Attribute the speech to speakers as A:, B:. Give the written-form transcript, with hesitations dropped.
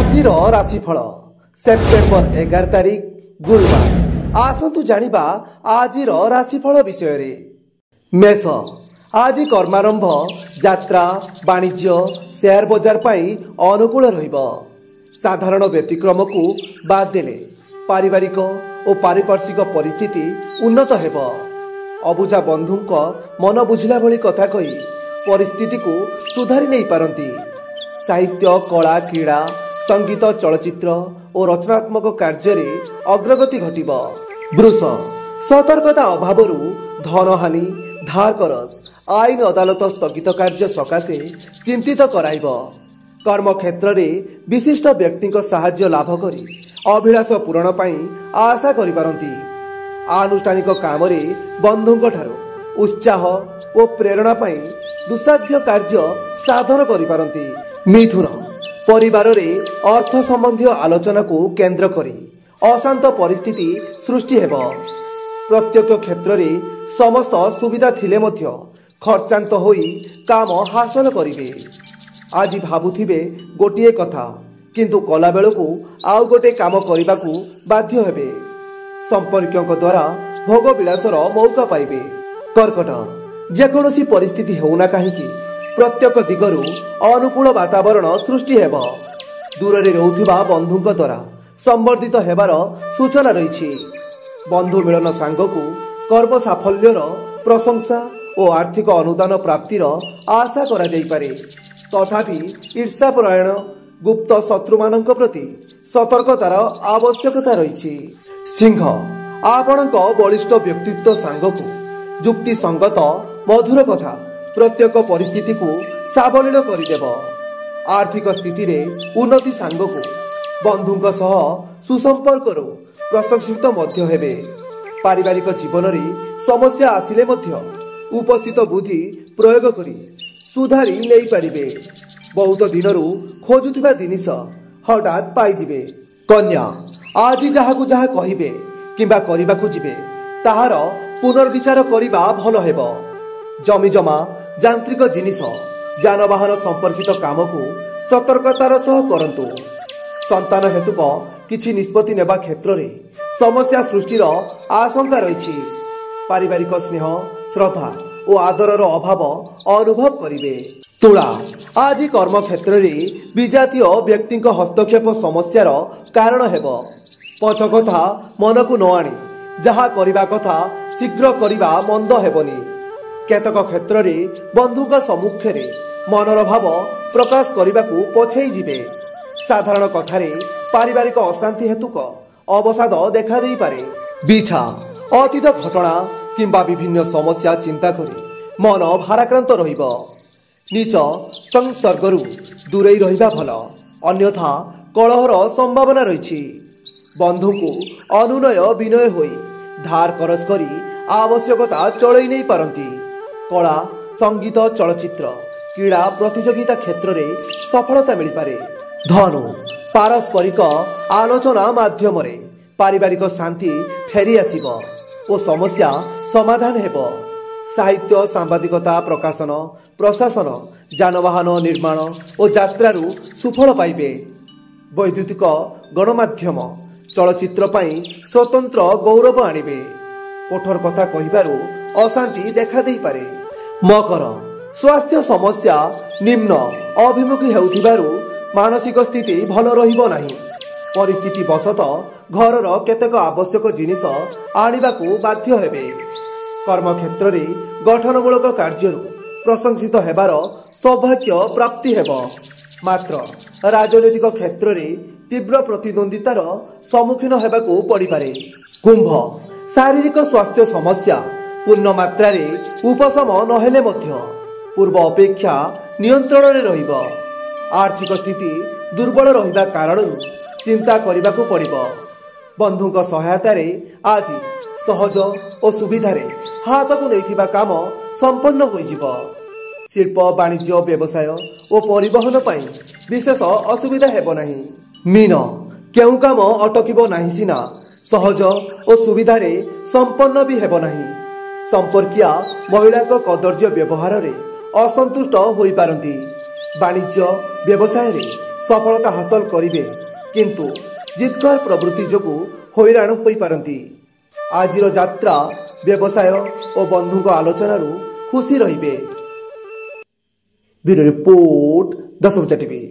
A: आजिर राशिफल सेप्टेम्बर 11 तारिख गुरुवार। आसतु जानिबा आजिर राशिफल विषय रे। मेष आज कर्मारंभ यात्रा वाणिज्य शेयर बजार पाई अनुकूल रहिब। साधारण व्यतिक्रम को बाद देले पारिवारिक और पारिपार्श्विक परिस्थिति उन्नत हेब। अबुझा बंधुंक मन बुझिला भली कथा कही परिस्थिति को सुधारी नहीं पारंती। साहित्य कला क्रीड़ा संगीत चलचित्र और रचनात्मक कार्य अग्रगति घटिब। वृष सतर्कता अभाव धनहानि धार करज आईन अदालत स्थगित कार्य सकाशे चिंतित कराइब। कर्म क्षेत्र में विशिष्ट व्यक्ति साहाय्य लाभ करी अभिलाष पूरण पाई आशा करिपारंती। आनुष्ठानिक काम रे बंधुंक ठारो उत्साह और प्रेरणा पाई दुसाध्य कार्य साधन करिपारंती। मिथुन परिवार रे अर्थ संबंधी आलोचना को केंद्र करी अशांत परिस्थिति सृष्टि हेब। प्रत्येक क्षेत्र में समस्त सुविधा थिले मध्य खर्चांत होई काम हासिल करिवे। आज भाबुथिबे गोटिए कथा किंतु कला बेलू आउ गोटे काम करने को बाध्य हेबे। संपर्कों द्वारा भोग विलासर मौका पाइबे। कर्कट जेकोसी परिस्थिति होना कहीं प्रत्येक दिगरु अनुकूल वातावरण सृष्टि हेब। दूर रे रहउथिबा बंधुंक द्वारा संवर्धित हेबार सूचना रही। बंधु मिलन सांगकु कर्म साफल्यर प्रशंसा और आर्थिक अनुदान प्राप्तिर आशा करा जाई पारे। तथापि ईर्षापरायण गुप्त शत्रु मानक प्रति सतर्कतार आवश्यकता रही। सिंह आपणक बलिष्ठ व्यक्तित्व सांगकु जुक्ति संगत मधुर कथा प्रत्येक परिस्थिति को सावलील करदेव। आर्थिक स्थिति रे उन्नति सांगकु बंधुंक सह सुसंपर्क प्रशंसित मध्य हेबे। पारिवारिक जीवन रे समस्या आसिले मध्य उपस्थित बुद्धि प्रयोग करी सुधारी नहीं पारिबे। बहुत दिनरू खोजुथिबा जिनिस हठात पाइजिबे। कन्या आज जहाकु जहा कहिबे किंबा करिबाकु जिबे ताहार पुनर्विचार करिबा भल हेबो। जमी जमा यांत्रिक जिनिस जानवाहन संपर्कित काम को सतर्कतार सह करंतु। संतान हेतुक किछि निष्पत्ति नेबा क्षेत्र रे समस्या सृष्टिर आशंका रही। पारिवारिक स्नेह श्रद्धा और आदरर अभाव अनुभव करिवे। तुला आज कर्म क्षेत्र में विजातीय व्यक्ति हस्तक्षेप समस्यार कारण हेब। पछ कथा मन को न आनी जहा करिबा कथा शीघ्र करिबा मंद हेबनी। केतक क्षेत्र में बंधुक सम्मुख में मनर भाव प्रकाश करने को पछई जिबे। साधारण कथारे पारिवारिक अशांति हेतुक अवसाद देखा दे पारे। बिछा अतीत घटना किंबा विभिन्न समस्या चिंता करी मन भाराक्रांत रहिब। नीच संसर्गरु दूरे रहिबा भल अन्यथा कलहर संभावना रही। बंधु को अनुनय विनय होई धार करज करी आवश्यकता चलई नहीं पारंती। कला संगीत चलचित्र क्रीड़ा प्रतियोगिता क्षेत्र में सफलता मिल पारे। धनु पारस्परिक आलोचना माध्यम रे पारिवारिक शांति फेरी आसीब और समस्या समाधान हेब। साहित्य सांबादिकता प्रकाशन प्रशासन जानवाहन निर्माण और यात्रारू सुफल पाइबे। वैद्युतिक गणमाध्यम चलचित्र पाई स्वतंत्र गौरव आनिबे। कठोर कथा कहिबारू अशांति देखा दे पारे। मकर स्वास्थ्य समस्या निम्न अभिमुखी हेउथिबारू मानसिक स्थिति भल रहिबो नाही। परिस्थिति बसत घरर केतेक आवश्यक जिनिस आनिबाकू बाध्य हेबे। कर्म क्षेत्र में गठनमूलक कार्य प्रशंसित हेबार सौभाग्य प्राप्ति हेब। मात्र राजनैतिक क्षेत्र में तीव्र प्रतिद्वंदितार सम्मुखीन हेबाकू पड़ी पारे। कुंभ शारीरिक स्वास्थ्य समस्या पूर्ण मात्रा रे उपशम नहेले मध्य पूर्व अपेक्षा नियंत्रण रे रहिब। आर्थिक स्थिति दुर्बल रहिबा कारण चिंता करिबाकू पड़िबो। बंधुक सहायता रे आज सहज और सुविधा रे हाथ को नैथिबा काम संपन्न होइजिबो। शिल्प वाणिज्य व्यवसाय और परिवहन पाई विशेष असुविधा हेबो नाही। मीन केउ काम अटकिबो नाही सिना सहज और सुविधा रे संपन्न भी हेबो नाही। संपर्किया महिला कदर्य व्यवहार रे असंतुष्ट होई पारंती। वाणिज्य व्यवसाय रे सफलता हासिल करेंगे किंतु जिद्गर प्रवृत्ति जोगु हैरान हो पारती। आज यात्रा व्यवसाय और बंधु आलोचन खुशी रे। Bureau report 10 TV.